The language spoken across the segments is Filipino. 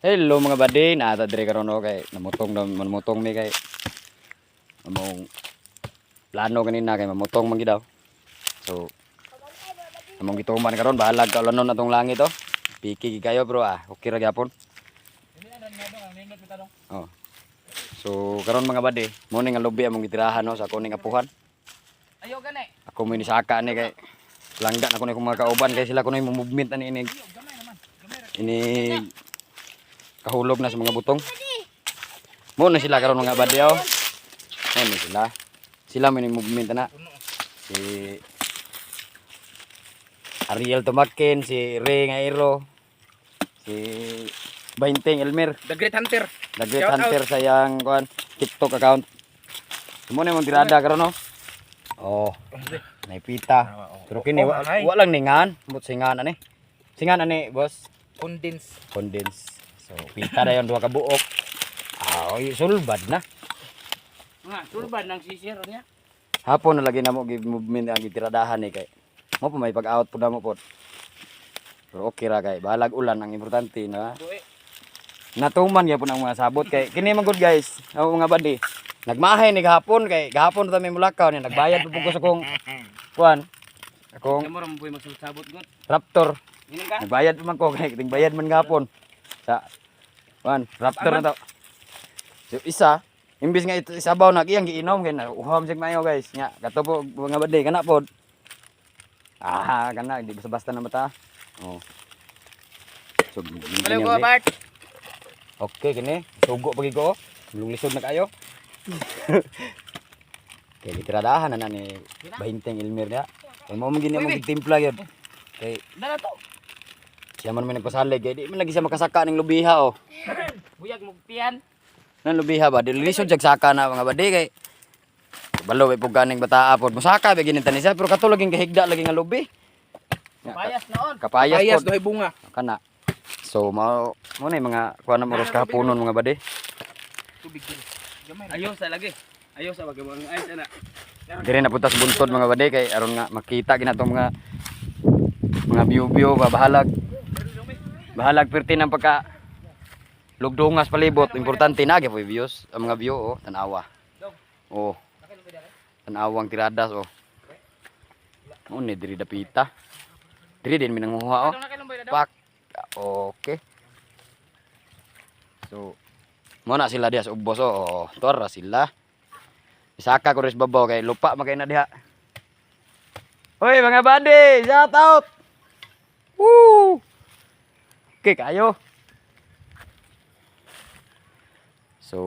Hello mga buddy, naata dire karon kay namutong mi kay among plano kanina kay mamutong man gid daw. So among gituman karon bahalag kaulanon atong langit oh. Piki kayo bro okay ra gyapon. Oh. So karon mga buddy, mo ning lobi among gitirahan no sa kuning apuhan. Ayo gani. Ako mo ni saka ni kay langga na ko ni mga kauban kay sila kuno yung movement ani ini kahulog na sa mga butong. Mo na sila karon mga buddy oh. Ano sila? Sila may movement na. Si Ariel Tumakin, si Ray Ngairo, si Bainteng Elmer, The Great Hunter. The Great Hunter sa yang kuan TikTok account. Mo na mong tirada karon no. Oh. Naipita. Pero kini wa lang ningan, mut singan ani. Singan ani, boss. Condense. So, pita na yun, duha ka buok. Sulbad na. Sulbad ng sisir niya. Hapon na lagi na mo movement ang gitiradahan ni kay. Mo pa may pag-out po na mo po. Pero okay ra kay balag ulan ang importante na. Natuman gyapon ang mga sabot kay kini man good guys. Ang mga buddy. Nagmahay ni gahapon kay gahapon ta may mulakaw ni nagbayad po ko sa kong kuan. Akong Mo ra mo magsabot god. Raptor. Ini ka? Nagbayad man ko kay ting bayad man gahapon. Sa kuan Raptor na to. So isa imbis nga isabaw na iyang giinom kay na uhom sig mayo guys nya kato po mga buddy kana pod. Kana di basta-basta na mata. Oh. So, Hello ko Bart. okay kini. Sugo pagi ko. Lisod na kayo. Kay litradahan na ni Bahinteng Elmer niya. Kay mo gini mo timpla gyud. Kay Dala to. siya man may nagpasalig kay di man lagi siya makasaka ning lubiha oh. Buyag mo pian. Nan lubiha ba di lisod jag saka na mga badi kay balo ay puganing bataa pod. Musaka ba gini tani siya pero kato laging kahigda lagi nga lubi. Payas noon. Kapayas pod. Dohay bunga. Kana. So mo na mga kuan na moros kahaponon mga badi. Tubig din. Ayos sa lagi. Ayos sa bagay mga ayos ana. Dire na punta sa buntod mga badi kay aron nga makita ginatong mga view bahalag perti ng pagka lugdungas palibot importante na gyud views ang mga view oh tanawa. Oh. Tanawang tiradas oh. Mo ni diri dapita. Diri din minanguha oh. Pak. Okay. So mo na sila diha sa ubos oh. Tora sila. Isaka ko res babaw kay lupa magay na diha. Hoy mga buddy, shout out. Woo! Okay kayo. So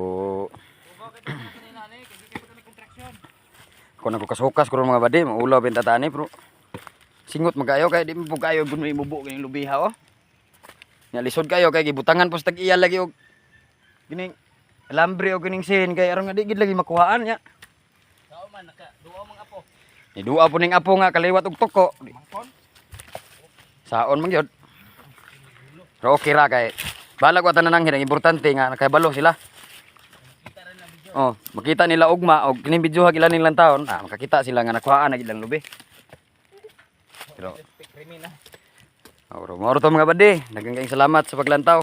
kung ako kasukas ko mga buddy, maulaw benta tani pero singot magayo kay di mo kayo kun may mubo kining lubiha oh. Nya lisod kayo kay gibutangan pos tag-iya lagi og gining alambre og gining sin kay aron nga di gid lagi makuhaan nya. Sao man naka duwa mga apo. Ni duwa po ning apo nga kaliwat og toko. Saon man gyud. Pero okay ra kay balag wa tanan ang importante nga nakabalo sila. Oh, makita nila ugma og kining video ilan nilang taon, makakita sila nga nakuhaan na ilang lubi. Pero moro to mga buddy, daghang salamat sa paglantaw.